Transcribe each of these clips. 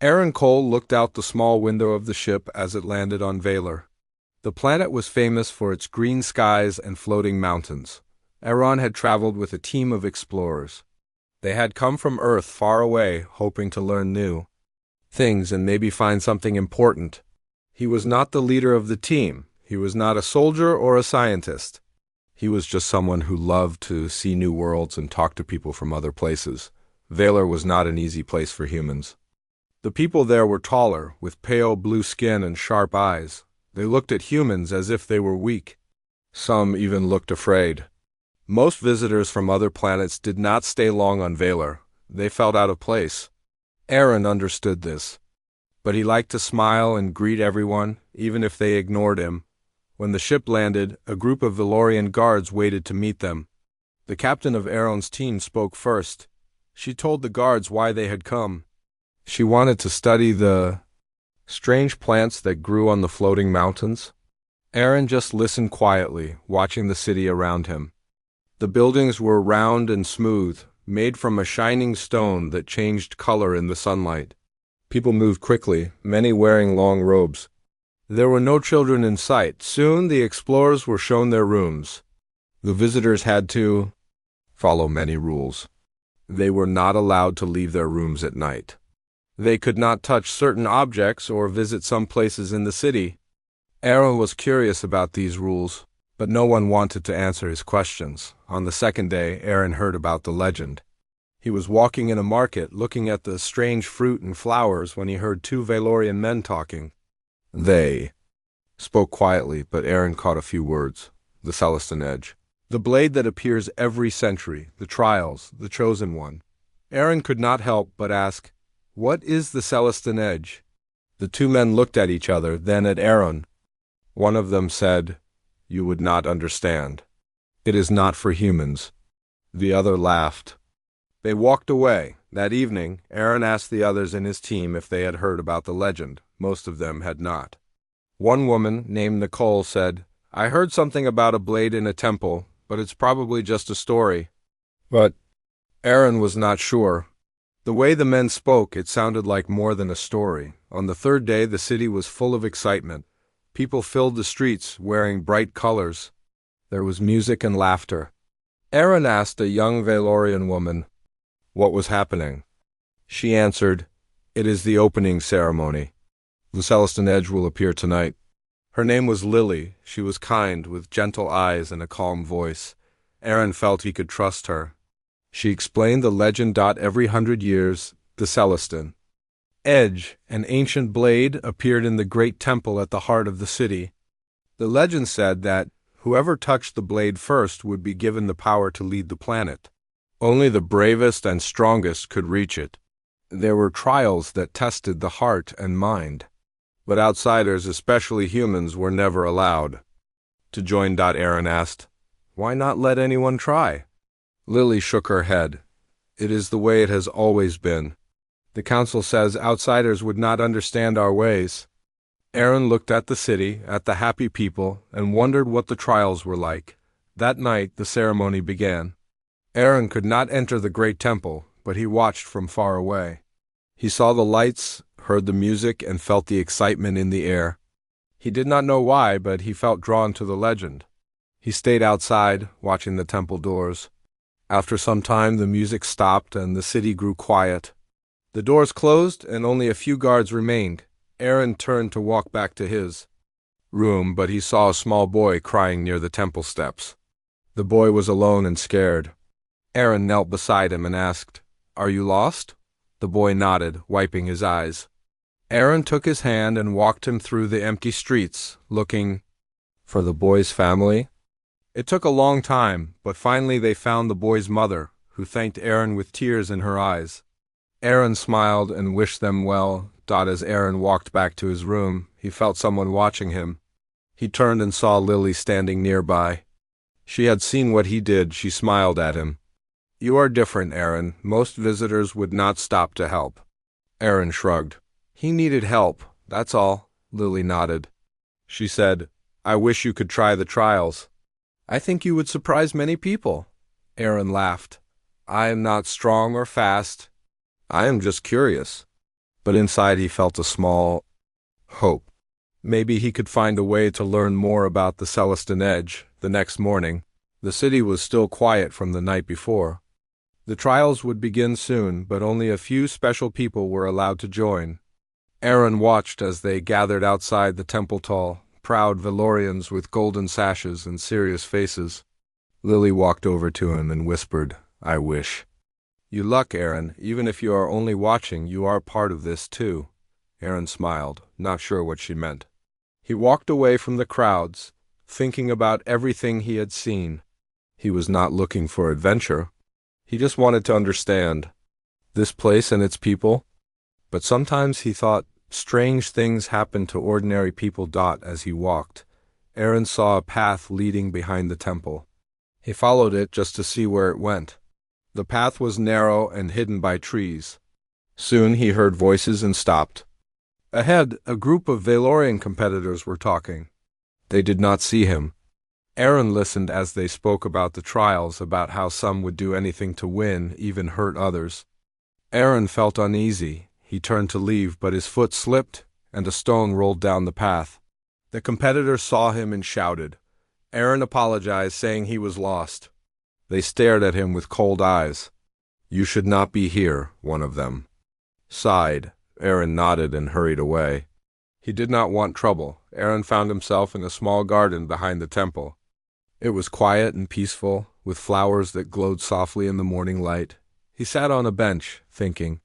Aaron Cole looked out the small window of the ship as it landed on Valor. The planet was famous for its green skies and floating mountains. Aaron had traveled with a team of explorers. They had come from Earth far away, hoping to learn new things and maybe find something important. He was not the leader of the team. He was not a soldier or a scientist. He was just someone who loved to see new worlds and talk to people from other places. Valor was not an easy place for humans. The people there were taller, with pale blue skin and sharp eyes. They looked at humans as if they were weak. Some even looked afraid. Most visitors from other planets did not stay long on Valor. They felt out of place. Aaron understood this. But he liked to smile and greet everyone, even if they ignored him. When the ship landed, a group of Valorian guards waited to meet them. The captain of Aaron's team spoke first. She told the guards why they had come. She wanted to study the strange plants that grew on the floating mountains. Aaron just listened quietly, watching the city around him. The buildings were round and smooth, made from a shining stone that changed color in the sunlight. People moved quickly, many wearing long robes. There were no children in sight. Soon the explorers were shown their rooms. The visitors had to follow many rules. They were not allowed to leave their rooms at night. They could not touch certain objects or visit some places in the city. Aaron was curious about these rules, but no one wanted to answer his questions. On the second day, Aaron heard about the legend. He was walking in a market, looking at the strange fruit and flowers, when he heard two Valorian men talking. They spoke quietly, but Aaron caught a few words. The Celestin Edge. The blade that appears every century. The Trials. The Chosen One. Aaron could not help but ask, "What is the Celestin Edge?" The two men looked at each other, then at Aaron. One of them said, "You would not understand. It is not for humans." The other laughed. They walked away. That evening, Aaron asked the others in his team if they had heard about the legend. Most of them had not. One woman, named Nicole, said, "I heard something about a blade in a temple, but it's probably just a story." But Aaron was not sure. The way the men spoke, it sounded like more than a story. On the third day, the city was full of excitement. People filled the streets, wearing bright colors. There was music and laughter. Aaron asked a young Valorian woman what was happening. She answered, "It is the opening ceremony. The Celestin Edge will appear tonight." Her name was Lily. She was kind, with gentle eyes and a calm voice. Aaron felt he could trust her. She explained the legend. Every 100 years, the Celestin Edge, an ancient blade, appeared in the great temple at the heart of the city. The legend said that whoever touched the blade first would be given the power to lead the planet. Only the bravest and strongest could reach it. There were trials that tested the heart and mind. But outsiders, especially humans, were never allowed to join. Aaron asked, "Why not let anyone try?" Lily shook her head. "It is the way it has always been. The council says outsiders would not understand our ways." Aaron looked at the city, at the happy people, and wondered what the trials were like. That night, the ceremony began. Aaron could not enter the great temple, but he watched from far away. He saw the lights, heard the music, and felt the excitement in the air. He did not know why, but he felt drawn to the legend. He stayed outside, watching the temple doors. After some time, the music stopped and the city grew quiet. The doors closed and only a few guards remained. Aaron turned to walk back to his room, but he saw a small boy crying near the temple steps. The boy was alone and scared. Aaron knelt beside him and asked, "Are you lost?" The boy nodded, wiping his eyes. Aaron took his hand and walked him through the empty streets, looking for the boy's family. It took a long time, but finally they found the boy's mother, who thanked Aaron with tears in her eyes. Aaron smiled and wished them well. As Aaron walked back to his room, he felt someone watching him. He turned and saw Lily standing nearby. She had seen what he did. She smiled at him. "You are different, Aaron. Most visitors would not stop to help." Aaron shrugged. "He needed help, that's all." Lily nodded. She said, "I wish you could try the trials. I think you would surprise many people." Aaron laughed. "I am not strong or fast. I am just curious." but inside he felt a small hope. Maybe he could find a way to learn more about the Celestine Edge. The next morning, the city was still quiet from the night before. The trials would begin soon, but only a few special people were allowed to join. Aaron watched as they gathered outside the temple tall, proud Valorians with golden sashes and serious faces. Lily walked over to him and whispered, "I wish." "You luck, Aaron. Even if you are only watching, you are part of this too." Aaron smiled, not sure what she meant. He walked away from the crowds, thinking about everything he had seen. He was not looking for adventure. He just wanted to understand this place and its people. But sometimes he thought strange things happened to ordinary people. As he walked, Aaron saw a path leading behind the temple. He followed it just to see where it went. The path was narrow and hidden by trees. Soon he heard voices and stopped. Ahead, a group of Valorian competitors were talking. They did not see him. Aaron listened as they spoke about the trials, about how some would do anything to win, even hurt others. Aaron felt uneasy. He turned to leave, but his foot slipped, and a stone rolled down the path. The competitors saw him and shouted. Aaron apologized, saying he was lost. They stared at him with cold eyes. "You should not be here," one of them sighed. Aaron nodded and hurried away. He did not want trouble. Aaron found himself in a small garden behind the temple. It was quiet and peaceful, with flowers that glowed softly in the morning light. He sat on a bench, thinking.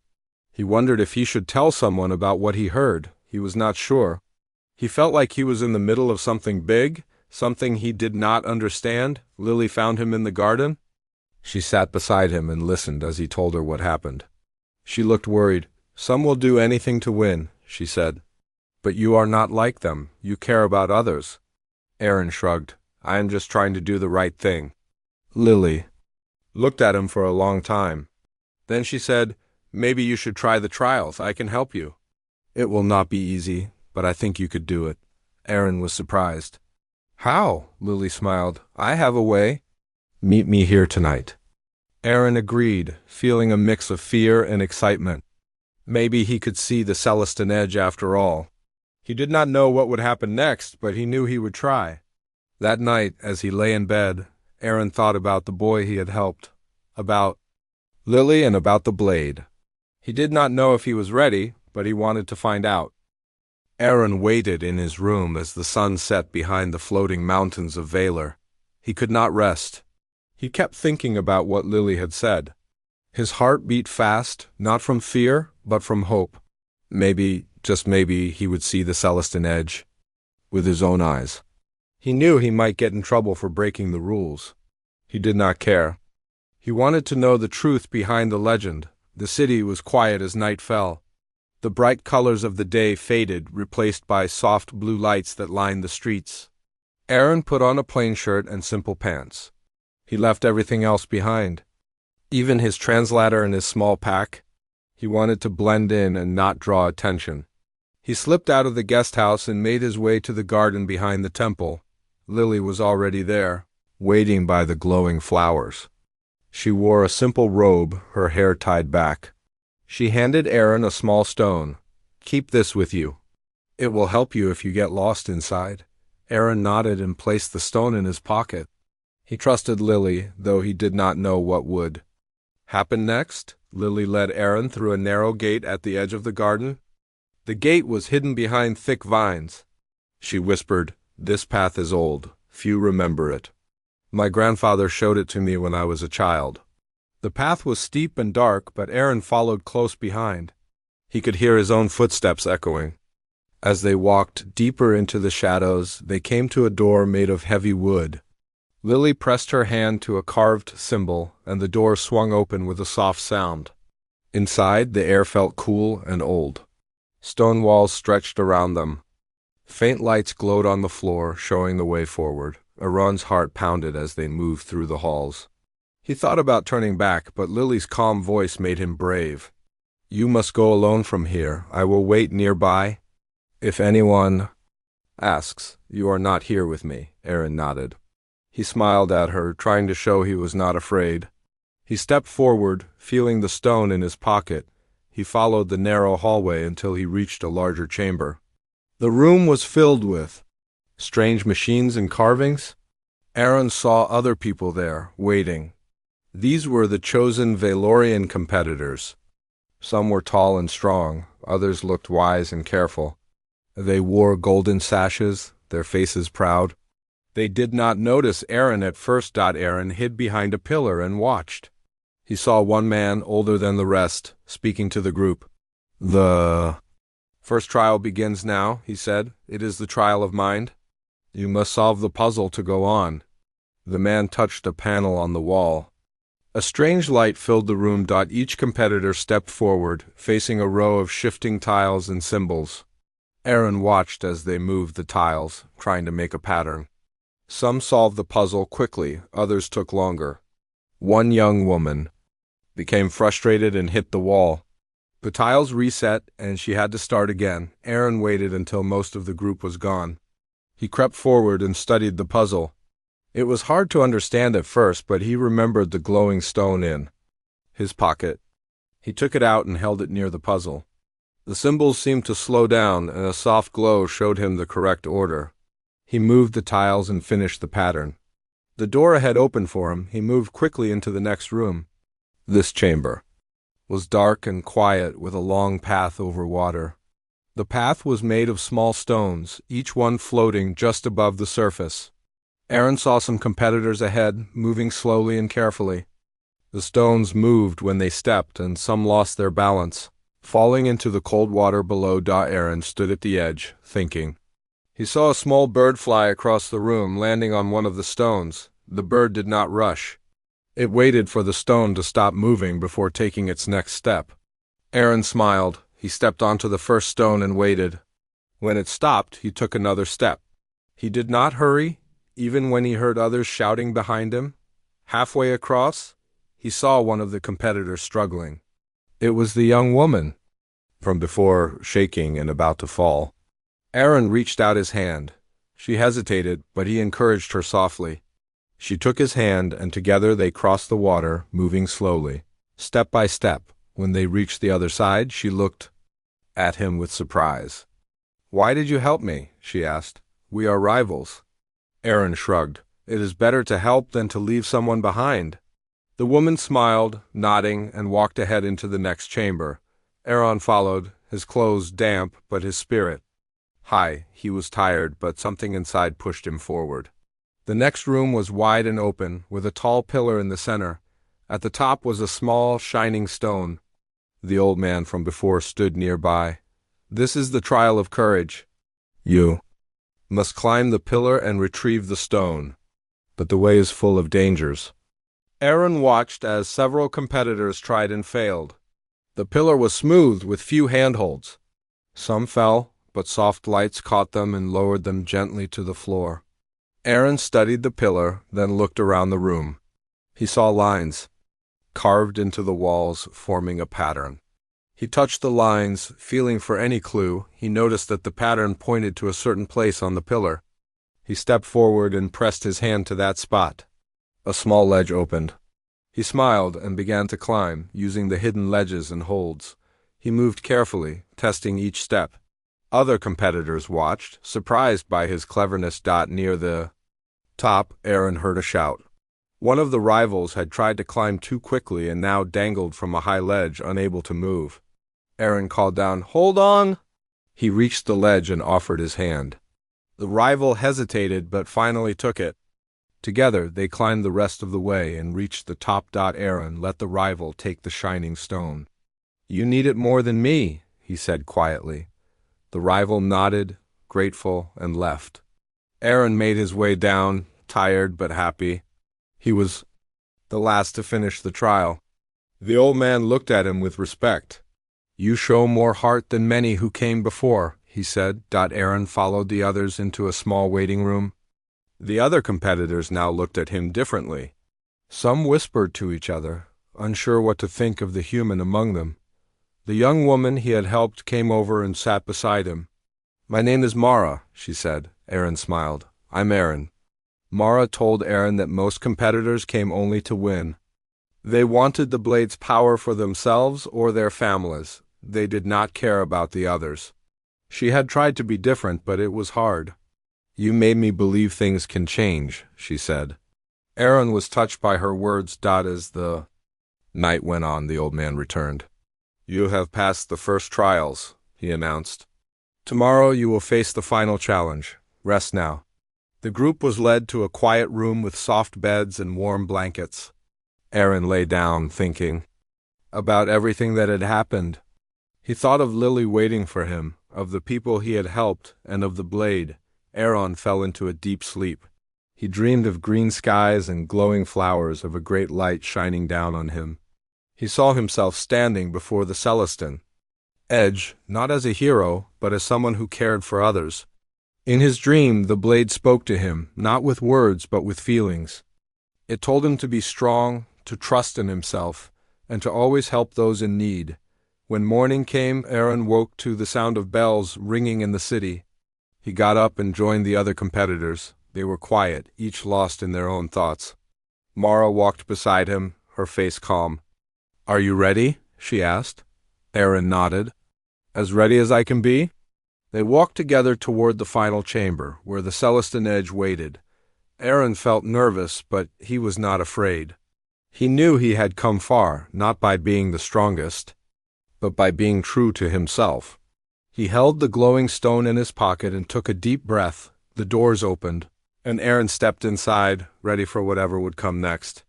He wondered if he should tell someone about what he heard. He was not sure. He felt like he was in the middle of something big, something he did not understand. Lily found him in the garden. She sat beside him and listened as he told her what happened. She looked worried. "Some will do anything to win," she said. "But you are not like them. You care about others." Aaron shrugged. "I am just trying to do the right thing." Lily looked at him for a long time. Then she said, "Maybe you should try the trials. I can help you." "It will not be easy, but I think you could do it." Aaron was surprised. "How?" Lily smiled. "I have a way." "Meet me here tonight." Aaron agreed, feeling a mix of fear and excitement. Maybe he could see the Celestine Edge after all. He did not know what would happen next, but he knew he would try. That night, as he lay in bed, Aaron thought about the boy he had helped, about Lily and about the blade. He did not know if he was ready, but he wanted to find out. Aaron waited in his room as the sun set behind the floating mountains of Valor. He could not rest. He kept thinking about what Lily had said. His heart beat fast, not from fear, but from hope. Maybe, just maybe, he would see the Celestine Edge with his own eyes. He knew he might get in trouble for breaking the rules. He did not care. He wanted to know the truth behind the legend. The city was quiet as night fell. The bright colors of the day faded, replaced by soft blue lights that lined the streets. Aaron put on a plain shirt and simple pants. He left everything else behind, even his translator and his small pack. He wanted to blend in and not draw attention. He slipped out of the guest house and made his way to the garden behind the temple. Lily was already there, waiting by the glowing flowers. She wore a simple robe, her hair tied back. She handed Aaron a small stone. "Keep this with you. It will help you if you get lost inside." Aaron nodded and placed the stone in his pocket. He trusted Lily, though he did not know what would happen next. Lily led Aaron through a narrow gate at the edge of the garden. The gate was hidden behind thick vines. She whispered, "This path is old. Few remember it. My grandfather showed it to me when I was a child." The path was steep and dark, but Aaron followed close behind. He could hear his own footsteps echoing. As they walked deeper into the shadows, they came to a door made of heavy wood. Lily pressed her hand to a carved symbol, and the door swung open with a soft sound. Inside, the air felt cool and old. Stone walls stretched around them. Faint lights glowed on the floor, showing the way forward. Aaron's heart pounded as they moved through the halls. He thought about turning back, but Lily's calm voice made him brave. "You must go alone from here. I will wait nearby. If anyone asks, you are not here with me." Aaron nodded. He smiled at her, trying to show he was not afraid. He stepped forward, feeling the stone in his pocket. He followed the narrow hallway until he reached a larger chamber. The room was filled with strange machines and carvings. Aaron saw other people there, waiting. These were the chosen Valorian competitors. Some were tall and strong, others looked wise and careful. They wore golden sashes, their faces proud. They did not notice Aaron at first. Aaron hid behind a pillar and watched. He saw one man, older than the rest, speaking to the group. "The first trial begins now," he said. "It is the trial of mind. You must solve the puzzle to go on." The man touched a panel on the wall. A strange light filled the room. Each competitor stepped forward, facing a row of shifting tiles and symbols. Aaron watched as they moved the tiles, trying to make a pattern. Some solved the puzzle quickly, others took longer. One young woman became frustrated and hit the wall. The tiles reset, and she had to start again. Aaron waited until most of the group was gone. He crept forward and studied the puzzle. It was hard to understand at first, but he remembered the glowing stone in his pocket. He took it out and held it near the puzzle. The symbols seemed to slow down, and a soft glow showed him the correct order. He moved the tiles and finished the pattern. The door ahead opened for him. He moved quickly into the next room. This chamber was dark and quiet, with a long path over water. The path was made of small stones, each one floating just above the surface. Aaron saw some competitors ahead, moving slowly and carefully. The stones moved when they stepped, and some lost their balance, falling into the cold water below. Aaron stood at the edge, thinking. He saw a small bird fly across the room, landing on one of the stones. The bird did not rush. It waited for the stone to stop moving before taking its next step. Aaron smiled. He stepped onto the first stone and waited. When it stopped, he took another step. He did not hurry, even when he heard others shouting behind him. Halfway across, he saw one of the competitors struggling. It was the young woman from before, shaking and about to fall. Aaron reached out his hand. She hesitated, but he encouraged her softly. She took his hand, and together they crossed the water, moving slowly, step by step. When they reached the other side, she looked at him with surprise. "Why did you help me?" she asked. "We are rivals." Aaron shrugged. "It is better to help than to leave someone behind." The woman smiled, nodding, and walked ahead into the next chamber. Aaron followed, his clothes damp, but his spirit high. He was tired, but something inside pushed him forward. The next room was wide and open, with a tall pillar in the center. At the top was a small, shining stone. The old man from before stood nearby. "This is the trial of courage. You must climb the pillar and retrieve the stone. But the way is full of dangers." Aaron watched as several competitors tried and failed. The pillar was smooth with few handholds. Some fell, but soft lights caught them and lowered them gently to the floor. Aaron studied the pillar, then looked around the room. He saw lines carved into the walls, forming a pattern. He touched the lines, feeling for any clue. He noticed that the pattern pointed to a certain place on the pillar. He stepped forward and pressed his hand to that spot. A small ledge opened. He smiled and began to climb, using the hidden ledges and holds. He moved carefully, testing each step. Other competitors watched, surprised by his cleverness. Near the top, Aaron heard a shout. One of the rivals had tried to climb too quickly and now dangled from a high ledge, unable to move. Aaron called down, "Hold on!" He reached the ledge and offered his hand. The rival hesitated but finally took it. Together, they climbed the rest of the way and reached the top. Aaron let the rival take the shining stone. "You need it more than me," he said quietly. The rival nodded, grateful, and left. Aaron made his way down, tired but happy. He was the last to finish the trial. The old man looked at him with respect. "You show more heart than many who came before," he said. Aaron followed the others into a small waiting room. The other competitors now looked at him differently. Some whispered to each other, unsure what to think of the human among them. The young woman he had helped came over and sat beside him. "My name is Mara," she said. Aaron smiled. "I'm Aaron." Mara told Aaron that most competitors came only to win. They wanted the blade's power for themselves or their families. They did not care about the others. She had tried to be different, but it was hard. "You made me believe things can change," she said. Aaron was touched by her words. As the night went on, the old man returned. "You have passed the first trials," he announced. "Tomorrow you will face the final challenge. Rest now." The group was led to a quiet room with soft beds and warm blankets. Aaron lay down, thinking about everything that had happened. He thought of Lily waiting for him, of the people he had helped, and of the blade. Aaron fell into a deep sleep. He dreamed of green skies and glowing flowers, of a great light shining down on him. He saw himself standing before the Celestin Edge, not as a hero, but as someone who cared for others. In his dream, the blade spoke to him, not with words, but with feelings. It told him to be strong, to trust in himself, and to always help those in need. When morning came, Aaron woke to the sound of bells ringing in the city. He got up and joined the other competitors. They were quiet, each lost in their own thoughts. Mara walked beside him, her face calm. "Are you ready?" she asked. Aaron nodded. "As ready as I can be?" They walked together toward the final chamber, where the Celestin Edge waited. Aaron felt nervous, but he was not afraid. He knew he had come far, not by being the strongest, but by being true to himself. He held the glowing stone in his pocket and took a deep breath. The doors opened, and Aaron stepped inside, ready for whatever would come next.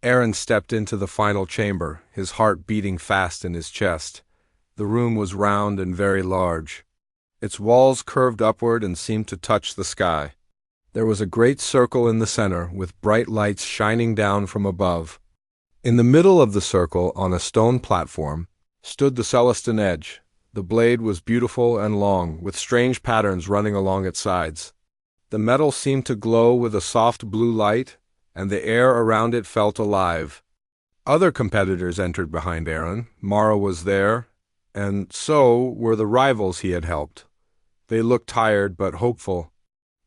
Aaron stepped into the final chamber, his heart beating fast in his chest. The room was round and very large. Its walls curved upward and seemed to touch the sky. There was a great circle in the center, with bright lights shining down from above. In the middle of the circle, on a stone platform, stood the Celestin Edge. The blade was beautiful and long, with strange patterns running along its sides. The metal seemed to glow with a soft blue light, and the air around it felt alive. Other competitors entered behind Aaron. Mara was there, and so were the rivals he had helped. They looked tired but hopeful.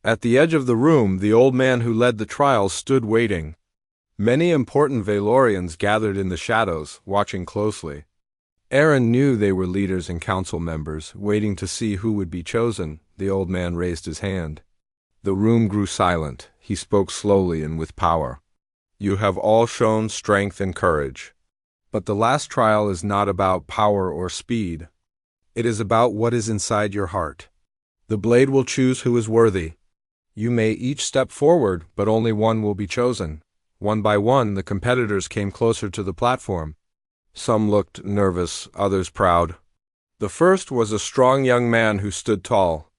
At the edge of the room, the old man who led the trials stood waiting. Many important Valorians gathered in the shadows, watching closely. Aaron knew they were leaders and council members, waiting to see who would be chosen. The old man raised his hand. The room grew silent. He spoke slowly and with power. "You have all shown strength and courage. But the last trial is not about power or speed. It is about what is inside your heart. The blade will choose who is worthy. You may each step forward, but only one will be chosen." One by one, the competitors came closer to the platform. Some looked nervous, others proud. The first was a strong young man who stood tall.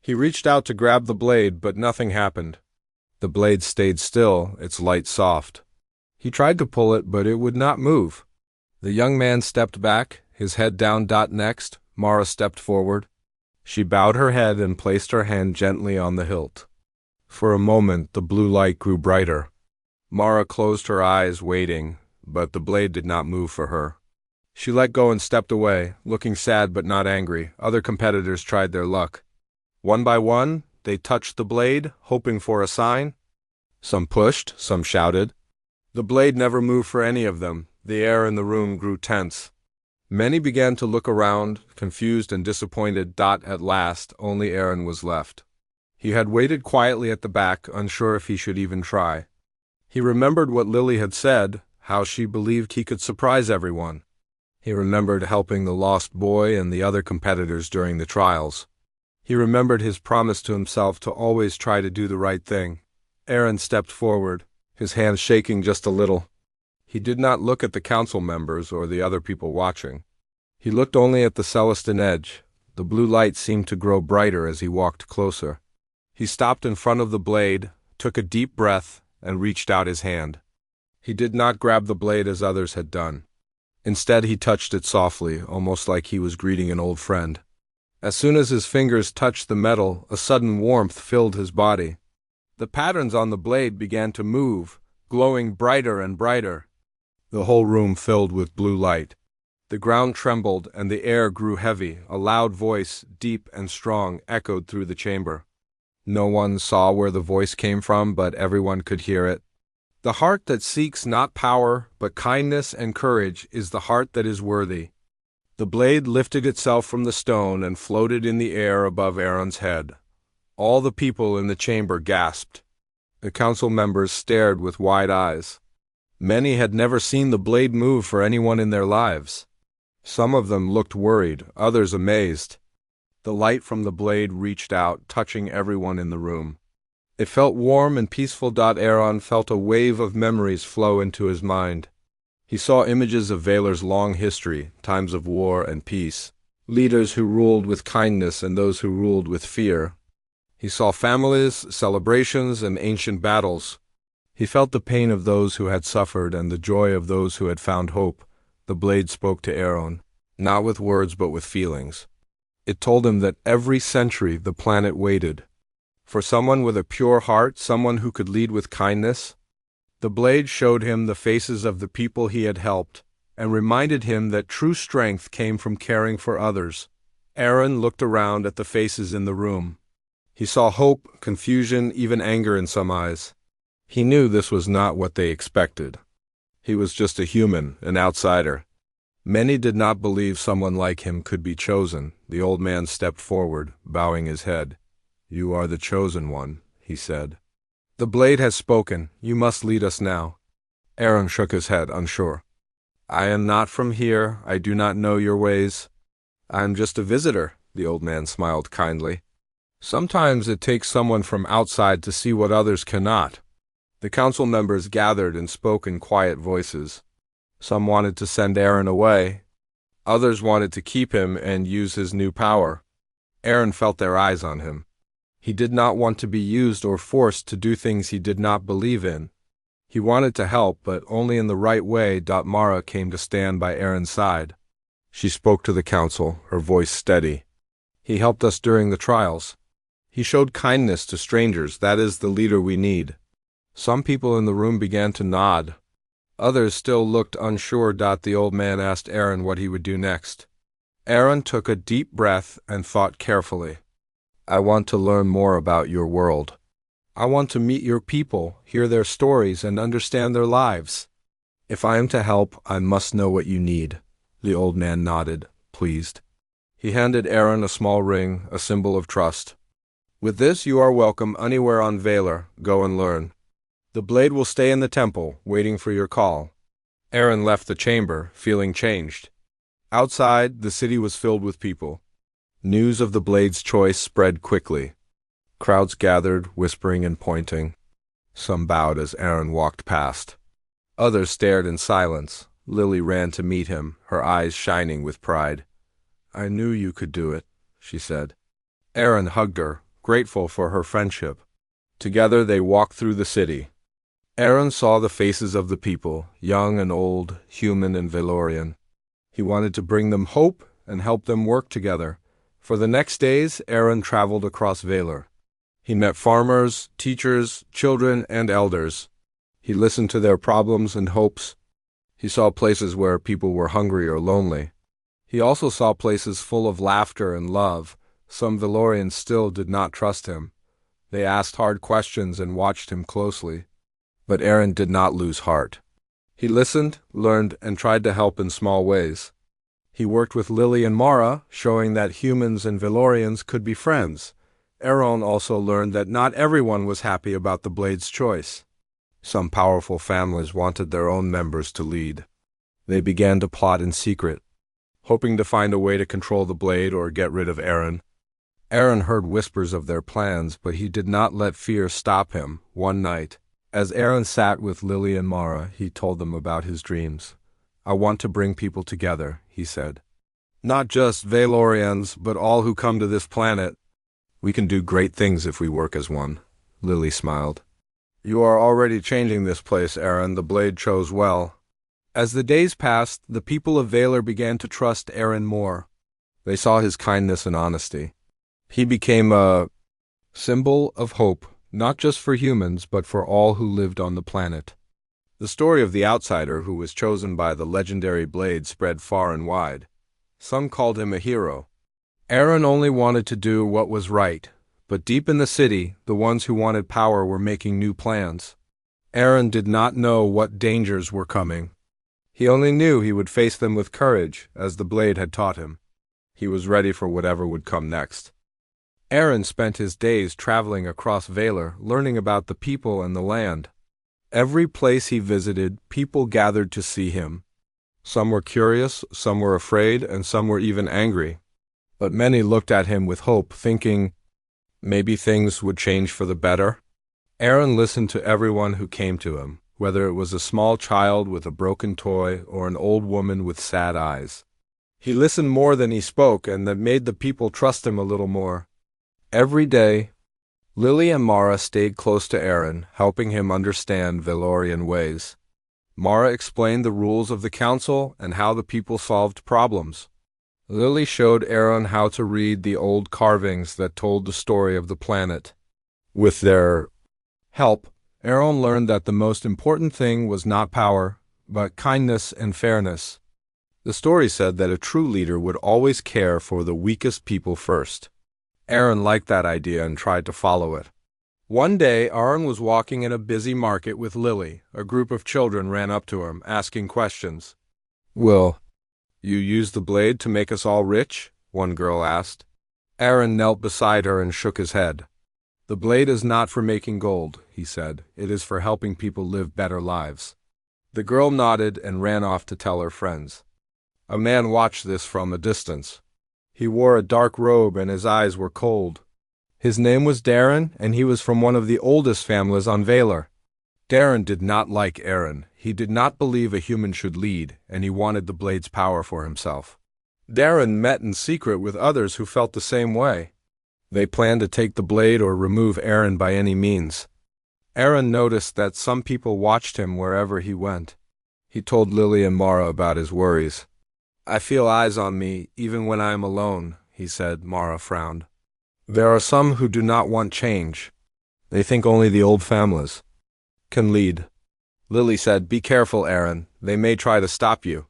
He reached out to grab the blade, but nothing happened. The blade stayed still, its light soft. He tried to pull it, but it would not move. The young man stepped back, his head down. Next, Mara stepped forward. She bowed her head and placed her hand gently on the hilt. For a moment, the blue light grew brighter. Mara closed her eyes, waiting, but the blade did not move for her. She let go and stepped away, looking sad but not angry. Other competitors tried their luck. One by one, they touched the blade, hoping for a sign. Some pushed, some shouted. The blade never moved for any of them. The air in the room grew tense. Many began to look around, confused and disappointed. At last, only Aaron was left. He had waited quietly at the back, unsure if he should even try. He remembered what Lily had said, how she believed he could surprise everyone. He remembered helping the lost boy and the other competitors during the trials. He remembered his promise to himself to always try to do the right thing. Aaron stepped forward, his hands shaking just a little. He did not look at the council members or the other people watching. He looked only at the Celestin Edge. The blue light seemed to grow brighter as he walked closer. He stopped in front of the blade, took a deep breath, and reached out his hand. He did not grab the blade as others had done. Instead, he touched it softly, almost like he was greeting an old friend. As soon as his fingers touched the metal, a sudden warmth filled his body. The patterns on the blade began to move, glowing brighter and brighter. The whole room filled with blue light. The ground trembled and the air grew heavy. A loud voice, deep and strong, echoed through the chamber. No one saw where the voice came from, but everyone could hear it. "The heart that seeks not power, but kindness and courage is the heart that is worthy. The blade lifted itself from the stone and floated in the air above Aaron's head. All the people in the chamber gasped. The council members stared with wide eyes. Many had never seen the blade move for anyone in their lives. Some of them looked worried, others amazed. The light from the blade reached out, touching everyone in the room. It felt warm and peaceful. Aaron felt a wave of memories flow into his mind. He saw images of Valar's long history, times of war and peace, leaders who ruled with kindness and those who ruled with fear. He saw families, celebrations, and ancient battles. He felt the pain of those who had suffered and the joy of those who had found hope. The blade spoke to Aaron, not with words but with feelings. It told him that every century the planet waited for someone with a pure heart, someone who could lead with kindness. The blade showed him the faces of the people he had helped, and reminded him that true strength came from caring for others. Aaron looked around at the faces in the room. He saw hope, confusion, even anger in some eyes. He knew this was not what they expected. He was just a human, an outsider. Many did not believe someone like him could be chosen. The old man stepped forward, bowing his head. "You are the chosen one," he said. "The blade has spoken. You must lead us now." Aaron shook his head, unsure. "I am not from here. I do not know your ways." "I am just a visitor," the old man smiled kindly. "Sometimes it takes someone from outside to see what others cannot." The council members gathered and spoke in quiet voices. Some wanted to send Aaron away. Others wanted to keep him and use his new power. Aaron felt their eyes on him. He did not want to be used or forced to do things he did not believe in. He wanted to help, but only in the right way. Mara came to stand by Aaron's side. She spoke to the council, her voice steady. "He helped us during the trials. He showed kindness to strangers. That is the leader we need." Some people in the room began to nod. Others still looked unsure. The old man asked Aaron what he would do next. Aaron took a deep breath and thought carefully. "I want to learn more about your world. I want to meet your people, hear their stories, and understand their lives. If I am to help, I must know what you need." The old man nodded, pleased. He handed Aaron a small ring, a symbol of trust. "With this you are welcome anywhere on Valar. Go and learn. The blade will stay in the temple, waiting for your call." Aaron left the chamber, feeling changed. Outside, the city was filled with people. News of the blade's choice spread quickly. Crowds gathered, whispering and pointing. Some bowed as Aaron walked past. Others stared in silence. Lily ran to meet him, her eyes shining with pride. "I knew you could do it," she said. Aaron hugged her, grateful for her friendship. Together they walked through the city. Aaron saw the faces of the people, young and old, human and Valorian. He wanted to bring them hope and help them work together. For the next days, Aaron traveled across Valar. He met farmers, teachers, children, and elders. He listened to their problems and hopes. He saw places where people were hungry or lonely. He also saw places full of laughter and love. Some Valorians still did not trust him. They asked hard questions and watched him closely. But Aaron did not lose heart. He listened, learned, and tried to help in small ways. He worked with Lily and Mara, showing that humans and Valorians could be friends. Aaron also learned that not everyone was happy about the blade's choice. Some powerful families wanted their own members to lead. They began to plot in secret, hoping to find a way to control the blade or get rid of Aaron. Aaron heard whispers of their plans, but he did not let fear stop him. One night, as Aaron sat with Lily and Mara, he told them about his dreams. "I want to bring people together," he said. "Not just Valorians, but all who come to this planet. We can do great things if we work as one." Lily smiled. "You are already changing this place, Aaron. The blade chose well." As the days passed, the people of Valar began to trust Aaron more. They saw his kindness and honesty. He became a symbol of hope, not just for humans, but for all who lived on the planet. The story of the outsider who was chosen by the legendary blade spread far and wide. Some called him a hero. Aaron only wanted to do what was right, but deep in the city, the ones who wanted power were making new plans. Aaron did not know what dangers were coming. He only knew he would face them with courage, as the blade had taught him. He was ready for whatever would come next. Aaron spent his days traveling across Valor, learning about the people and the land. Every place he visited, people gathered to see him. Some were curious, some were afraid, and some were even angry. But many looked at him with hope, thinking, maybe things would change for the better. Aaron listened to everyone who came to him, whether it was a small child with a broken toy or an old woman with sad eyes. He listened more than he spoke, and that made the people trust him a little more. Every day, Lily and Mara stayed close to Aaron, helping him understand Valorian ways. Mara explained the rules of the council and how the people solved problems. Lily showed Aaron how to read the old carvings that told the story of the planet. With their help, Aaron learned that the most important thing was not power, but kindness and fairness. The story said that a true leader would always care for the weakest people first. Aaron liked that idea and tried to follow it. One day, Aaron was walking in a busy market with Lily. A group of children ran up to him, asking questions. "Will you use the blade to make us all rich?" one girl asked. Aaron knelt beside her and shook his head. "The blade is not for making gold," he said. "It is for helping people live better lives." The girl nodded and ran off to tell her friends. A man watched this from a distance. He wore a dark robe and his eyes were cold. His name was Darren, and he was from one of the oldest families on Valor. Darren did not like Aaron. He did not believe a human should lead, and he wanted the blade's power for himself. Darren met in secret with others who felt the same way. They planned to take the blade or remove Aaron by any means. Aaron noticed that some people watched him wherever he went. He told Lily and Mara about his worries. "I feel eyes on me, even when I am alone," he said. Mara frowned. "There are some who do not want change. They think only the old families can lead." Lily said, "Be careful, Aaron. They may try to stop you."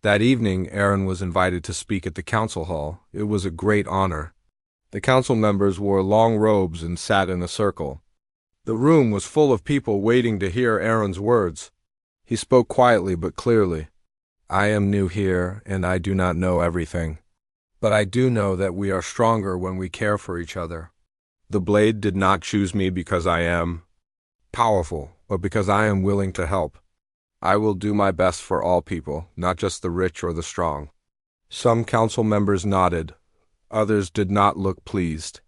That evening, Aaron was invited to speak at the council hall. It was a great honor. The council members wore long robes and sat in a circle. The room was full of people waiting to hear Aaron's words. He spoke quietly but clearly. "I am new here, and I do not know everything. But I do know that we are stronger when we care for each other. The blade did not choose me because I am powerful, but because I am willing to help. I will do my best for all people, not just the rich or the strong." Some council members nodded. Others did not look pleased.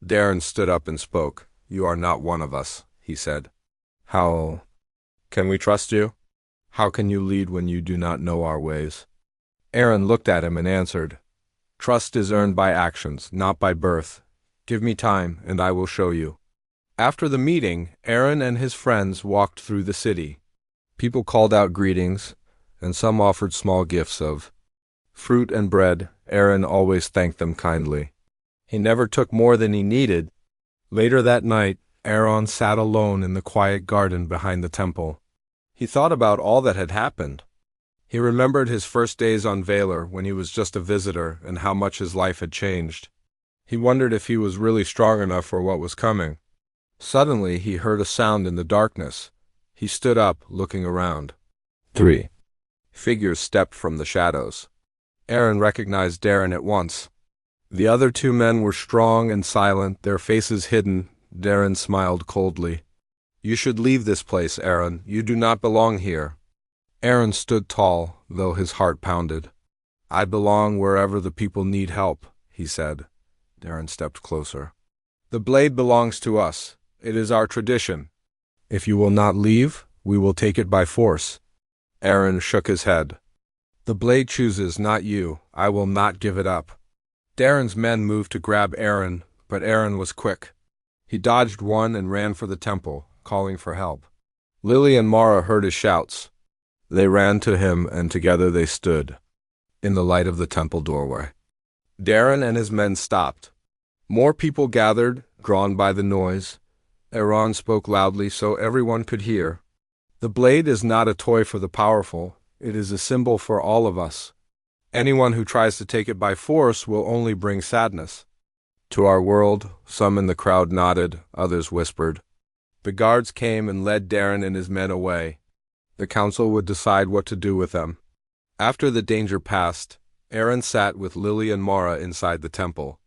Darren stood up and spoke. "You are not one of us," he said. "How can we trust you? How can you lead when you do not know our ways?" Aaron looked at him and answered, "Trust is earned by actions, not by birth. Give me time, and I will show you." After the meeting, Aaron and his friends walked through the city. People called out greetings, and some offered small gifts of fruit and bread. Aaron always thanked them kindly. He never took more than he needed. Later that night, Aaron sat alone in the quiet garden behind the temple. He thought about all that had happened. He remembered his first days on Valor when he was just a visitor and how much his life had changed. He wondered if he was really strong enough for what was coming. Suddenly, he heard a sound in the darkness. He stood up, looking around. 3 figures stepped from the shadows. Aaron recognized Darren at once. The other two men were strong and silent, their faces hidden. Darren smiled coldly. "You should leave this place, Aaron. You do not belong here." Aaron stood tall, though his heart pounded. "I belong wherever the people need help," he said. Darren stepped closer. "The blade belongs to us. It is our tradition. If you will not leave, we will take it by force." Aaron shook his head. "The blade chooses, not you. I will not give it up." Darren's men moved to grab Aaron, but Aaron was quick. He dodged one and ran for the temple, calling for help. Lily and Mara heard his shouts. They ran to him, and together they stood in the light of the temple doorway. Darren and his men stopped. More people gathered, drawn by the noise. Aaron spoke loudly so everyone could hear. "The blade is not a toy for the powerful. It is a symbol for all of us. Anyone who tries to take it by force will only bring sadness to our world." Some in the crowd nodded, others whispered. The guards came and led Darren and his men away. The council would decide what to do with them. After the danger passed, Aaron sat with Lily and Mara inside the temple.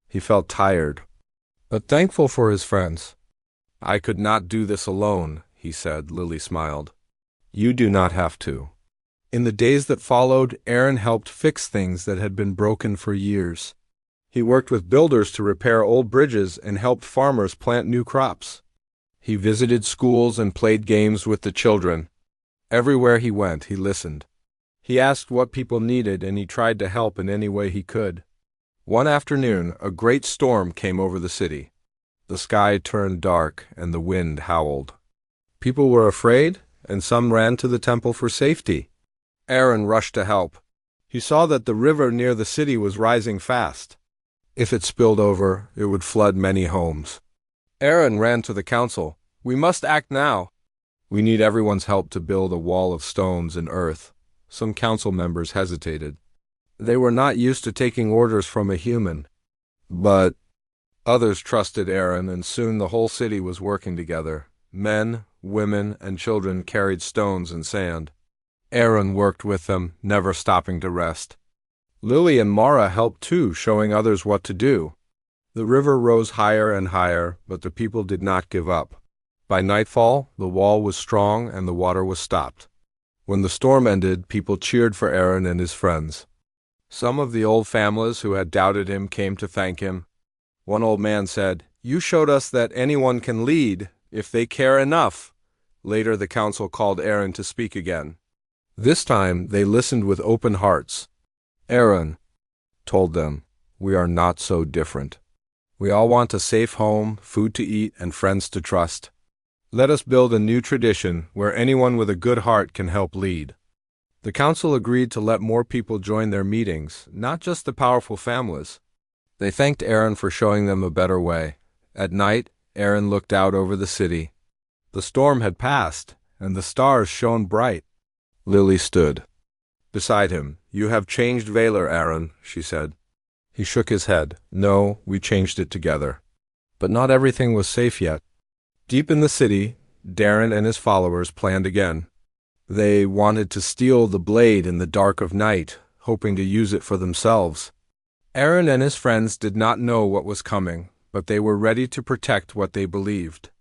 He felt tired, but thankful for his friends. "I could not do this alone," he said. Lily smiled. "You do not have to." In the days that followed, Aaron helped fix things that had been broken for years. He worked with builders to repair old bridges and helped farmers plant new crops. He visited schools and played games with the children. Everywhere he went, he listened. He asked what people needed, and he tried to help in any way he could. One afternoon, a great storm came over the city. The sky turned dark, and the wind howled. People were afraid, and some ran to the temple for safety. Aaron rushed to help. He saw that the river near the city was rising fast. If it spilled over, it would flood many homes. Aaron ran to the council. "We must act now. We need everyone's help to build a wall of stones and earth." Some council members hesitated. They were not used to taking orders from a human. But others trusted Aaron, and soon the whole city was working together. Men, women, and children carried stones and sand. Aaron worked with them, never stopping to rest. Lily and Mara helped too, showing others what to do. The river rose higher and higher, but the people did not give up. By nightfall, the wall was strong and the water was stopped. When the storm ended, people cheered for Aaron and his friends. Some of the old families who had doubted him came to thank him. One old man said, "You showed us that anyone can lead if they care enough." Later, the council called Aaron to speak again. This time, they listened with open hearts. Aaron told them, "We are not so different. We all want a safe home, food to eat, and friends to trust. Let us build a new tradition where anyone with a good heart can help lead." The council agreed to let more people join their meetings, not just the powerful families. They thanked Aaron for showing them a better way. At night, Aaron looked out over the city. The storm had passed, and the stars shone bright. Lily stood beside him. "You have changed Valor, Aaron," she said. He shook his head. "No, we changed it together." But not everything was safe yet. Deep in the city, Darren and his followers planned again. They wanted to steal the blade in the dark of night, hoping to use it for themselves. Aaron and his friends did not know what was coming, but they were ready to protect what they believed.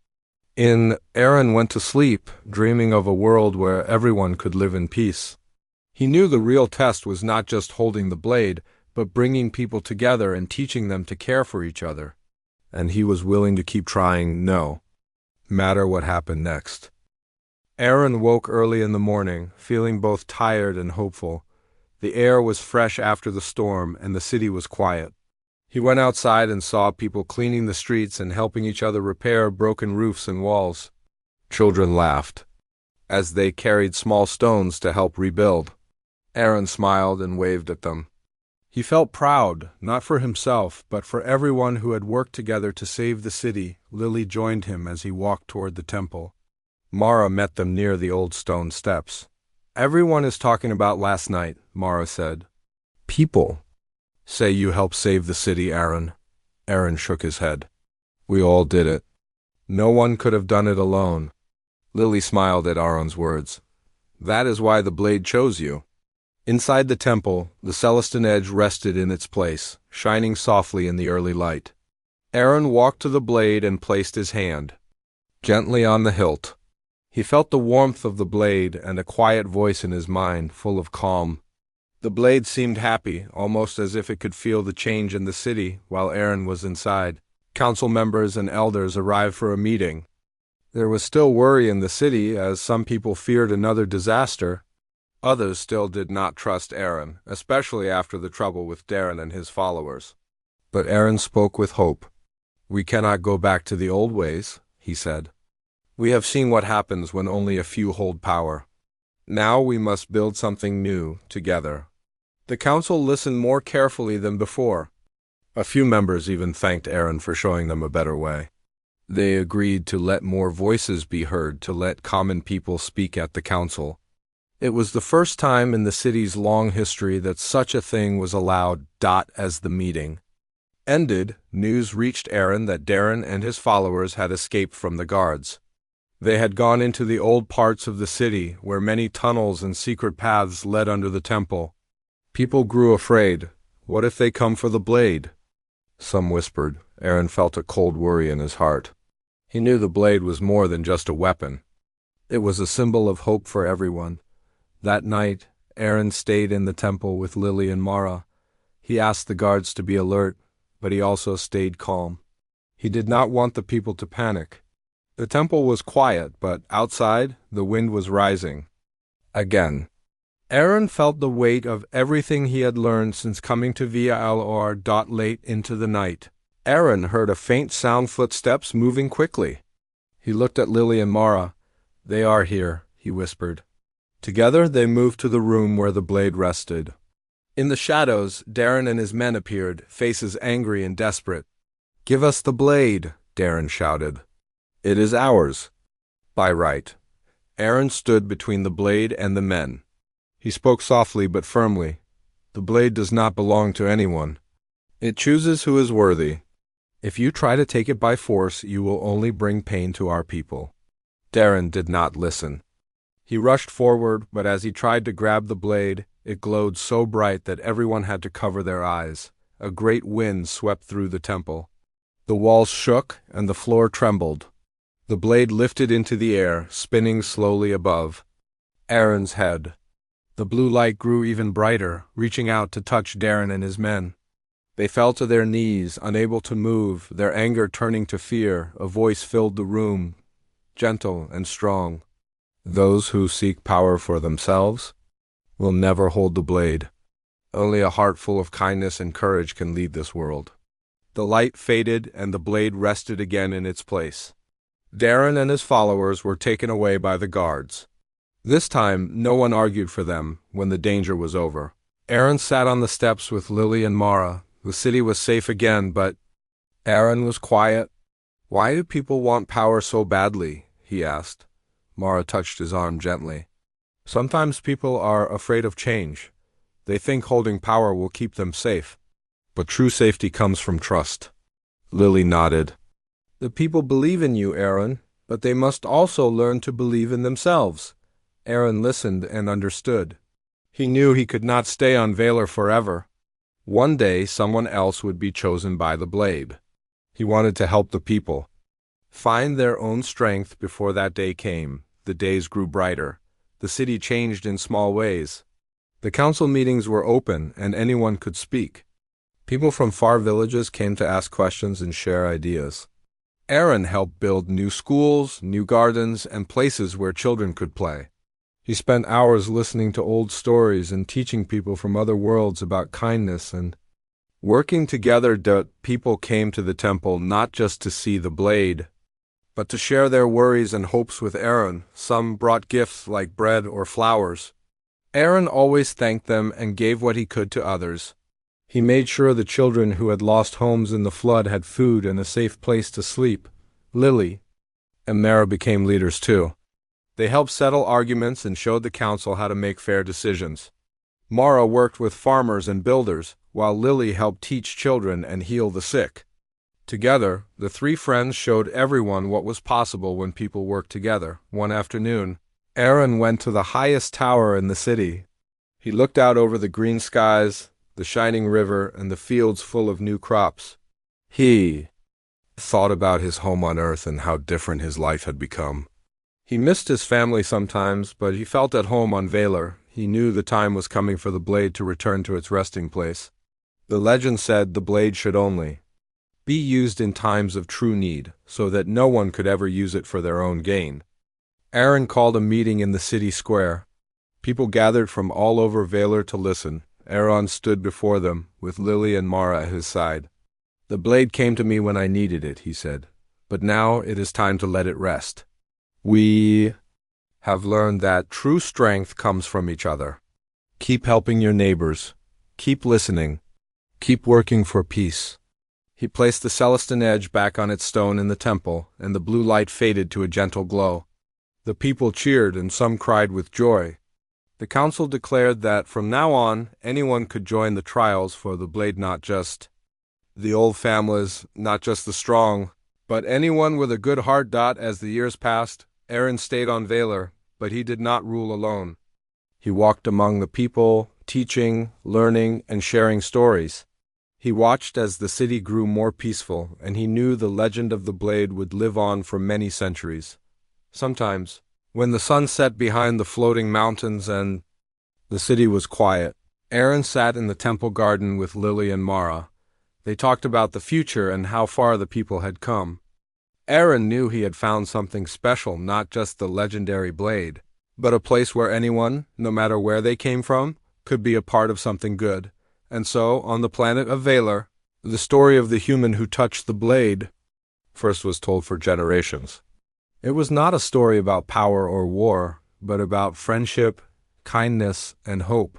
Aaron went to sleep, dreaming of a world where everyone could live in peace. He knew the real test was not just holding the blade, but bringing people together and teaching them to care for each other. And he was willing to keep trying, no matter what happened next. Aaron woke early in the morning, feeling both tired and hopeful. The air was fresh after the storm, and the city was quiet. He went outside and saw people cleaning the streets and helping each other repair broken roofs and walls. Children laughed as they carried small stones to help rebuild. Aaron smiled and waved at them. He felt proud, not for himself, but for everyone who had worked together to save the city. Lily joined him as he walked toward the temple. Mara met them near the old stone steps. "Everyone is talking about last night," Mara said. "People say you helped save the city, Aaron." Aaron shook his head. "We all did it. No one could have done it alone." Lily smiled at Aaron's words. "That is why the blade chose you." Inside the temple, the Celestine edge rested in its place, shining softly in the early light. Aaron walked to the blade and placed his hand gently on the hilt. He felt the warmth of the blade and a quiet voice in his mind, full of calm. The blade seemed happy, almost as if it could feel the change in the city while Aaron was inside. Council members and elders arrived for a meeting. There was still worry in the city, as some people feared another disaster. Others still did not trust Aaron, especially after the trouble with Darren and his followers. But Aaron spoke with hope. "We cannot go back to the old ways," he said. "We have seen what happens when only a few hold power. Now we must build something new, together." The council listened more carefully than before. A few members even thanked Aaron for showing them a better way. They agreed to let more voices be heard, to let common people speak at the council. It was the first time in the city's long history that such a thing was allowed. As the meeting ended, news reached Aaron that Darren and his followers had escaped from the guards. They had gone into the old parts of the city, where many tunnels and secret paths led under the temple. People grew afraid. What if they come for the blade? Some whispered. Aaron felt a cold worry in his heart. He knew the blade was more than just a weapon. It was a symbol of hope for everyone. That night, Aaron stayed in the temple with Lily and Mara. He asked the guards to be alert, but he also stayed calm. He did not want the people to panic. The temple was quiet, but outside, the wind was rising. Again. Aaron felt the weight of everything he had learned since coming to Via Al-Or. Late into the night. Aaron heard a faint sound, footsteps moving quickly. He looked at Lily and Mara. "They are here," he whispered. Together they moved to the room where the blade rested. In the shadows, Darren and his men appeared, faces angry and desperate. "Give us the blade," Darren shouted. "It is ours." By right. Aaron stood between the blade and the men. He spoke softly but firmly. "The blade does not belong to anyone. It chooses who is worthy. If you try to take it by force, you will only bring pain to our people." Darren did not listen. He rushed forward, but as he tried to grab the blade, it glowed so bright that everyone had to cover their eyes. A great wind swept through the temple. The walls shook and the floor trembled. The blade lifted into the air, spinning slowly above Aaron's head. The blue light grew even brighter, reaching out to touch Darren and his men. They fell to their knees, unable to move, their anger turning to fear. A voice filled the room, gentle and strong. "Those who seek power for themselves will never hold the blade. Only a heart full of kindness and courage can lead this world." The light faded and the blade rested again in its place. Darren and his followers were taken away by the guards. This time, no one argued for them when the danger was over. Aaron sat on the steps with Lily and Mara. The city was safe again, but Aaron was quiet. "Why do people want power so badly?" he asked. Mara touched his arm gently. "Sometimes people are afraid of change. They think holding power will keep them safe. But true safety comes from trust." Lily nodded. "The people believe in you, Aaron, but they must also learn to believe in themselves." Aaron listened and understood. He knew he could not stay on Valor forever. One day someone else would be chosen by the blade. He wanted to help the people find their own strength before that day came. The days grew brighter. The city changed in small ways. The council meetings were open and anyone could speak. People from far villages came to ask questions and share ideas. Aaron helped build new schools, new gardens, and places where children could play. He spent hours listening to old stories and teaching people from other worlds about kindness and working together. People came to the temple not just to see the blade, but to share their worries and hopes with Aaron. Some brought gifts like bread or flowers. Aaron always thanked them and gave what he could to others. He made sure the children who had lost homes in the flood had food and a safe place to sleep. Lily and Mara became leaders too. They helped settle arguments and showed the council how to make fair decisions. Mara worked with farmers and builders, while Lily helped teach children and heal the sick. Together, the three friends showed everyone what was possible when people worked together. One afternoon, Aaron went to the highest tower in the city. He looked out over the green skies, the shining river, and the fields full of new crops. He thought about his home on Earth and how different his life had become. He missed his family sometimes, but he felt at home on Valor. He knew the time was coming for the blade to return to its resting place. The legend said the blade should only be used in times of true need, so that no one could ever use it for their own gain. Aaron called a meeting in the city square. People gathered from all over Valor to listen. Aaron stood before them, with Lily and Mara at his side. "The blade came to me when I needed it," he said, "but now it is time to let it rest. We have learned that true strength comes from each other. Keep helping your neighbors. Keep listening. Keep working for peace." He placed the Celestine edge back on its stone in the temple, and the blue light faded to a gentle glow. The people cheered, and some cried with joy. The council declared that from now on, anyone could join the trials for the blade, not just the old families, not just the strong, but anyone with a good heart. As the years passed, Aaron stayed on Valor, but he did not rule alone. He walked among the people, teaching, learning, and sharing stories. He watched as the city grew more peaceful, and he knew the legend of the blade would live on for many centuries. Sometimes, when the sun set behind the floating mountains and the city was quiet, Aaron sat in the temple garden with Lily and Mara. They talked about the future and how far the people had come. Aaron knew he had found something special, not just the legendary blade, but a place where anyone, no matter where they came from, could be a part of something good. And so, on the planet of Valor, the story of the human who touched the blade first was told for generations. It was not a story about power or war, but about friendship, kindness, and hope.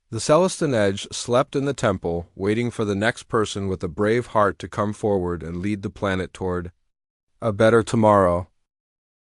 The Celestin Edge slept in the temple, waiting for the next person with a brave heart to come forward and lead the planet toward a better tomorrow.